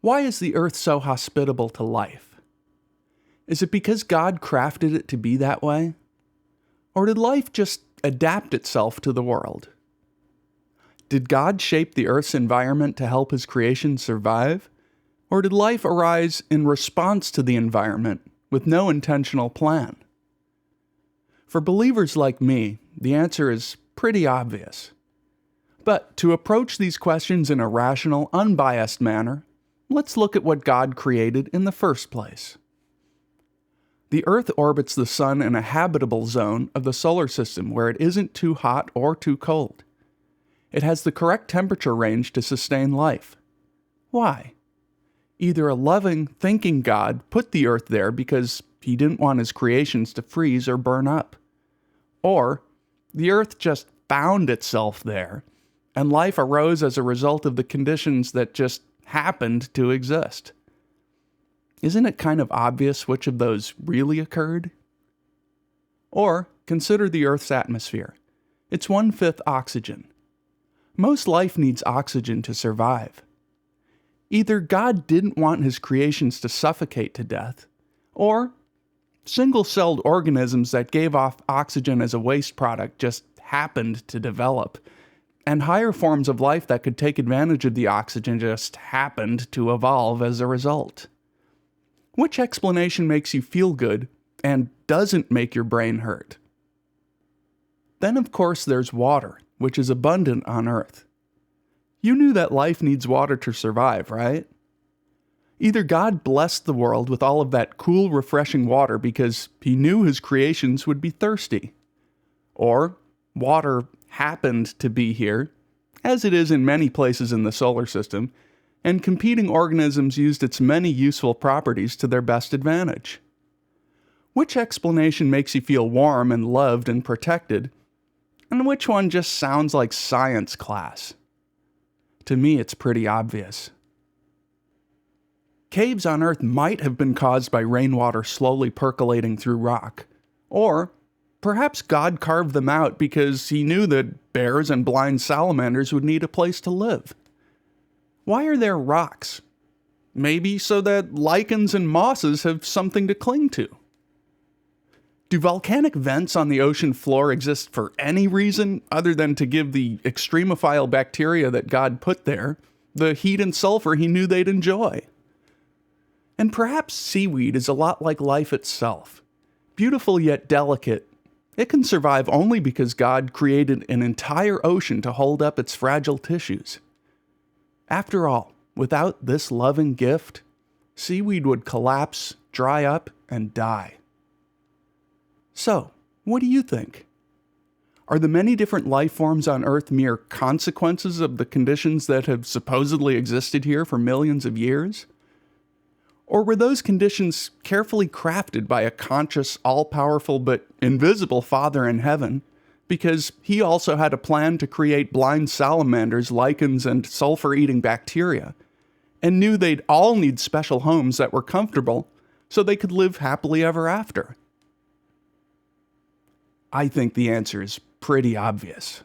Why is the Earth so hospitable to life? Is it because God crafted it to be that way? Or did life just adapt itself to the world? Did God shape the Earth's environment to help His creation survive? Or did life arise in response to the environment with no intentional plan? For believers like me, the answer is pretty obvious. But to approach these questions in a rational, unbiased manner, let's look at what God created in the first place. The Earth orbits the Sun in a habitable zone of the solar system where it isn't too hot or too cold. It has the correct temperature range to sustain life. Why? Either a loving, thinking God put the Earth there because He didn't want His creations to freeze or burn up. Or the Earth just found itself there, and life arose as a result of the conditions that just happened to exist. Isn't it kind of obvious which of those really occurred? Or consider the Earth's atmosphere. It's 1/5 oxygen. Most life needs oxygen to survive. Either God didn't want His creations to suffocate to death, or single-celled organisms that gave off oxygen as a waste product just happened to develop, and higher forms of life that could take advantage of the oxygen just happened to evolve as a result. Which explanation makes you feel good and doesn't make your brain hurt? Then, of course, there's water, which is abundant on Earth. You knew that life needs water to survive, right? Either God blessed the world with all of that cool, refreshing water because He knew His creations would be thirsty, or water happened to be here, as it is in many places in the solar system, and competing organisms used its many useful properties to their best advantage. Which explanation makes you feel warm and loved and protected, and which one just sounds like science class? To me, it's pretty obvious. Caves on Earth might have been caused by rainwater slowly percolating through rock, or perhaps God carved them out because He knew that bears and blind salamanders would need a place to live. Why are there rocks? Maybe so that lichens and mosses have something to cling to. Do volcanic vents on the ocean floor exist for any reason other than to give the extremophile bacteria that God put there the heat and sulfur He knew they'd enjoy? And perhaps seaweed is a lot like life itself. Beautiful yet delicate, it can survive only because God created an entire ocean to hold up its fragile tissues. After all, without this loving gift, seaweed would collapse, dry up, and die. So, what do you think? Are the many different life forms on Earth mere consequences of the conditions that have supposedly existed here for millions of years? Or were those conditions carefully crafted by a conscious, all-powerful but invisible Father in heaven, because He also had a plan to create blind salamanders, lichens, and sulfur-eating bacteria, and knew they'd all need special homes that were comfortable so they could live happily ever after? I think the answer is pretty obvious.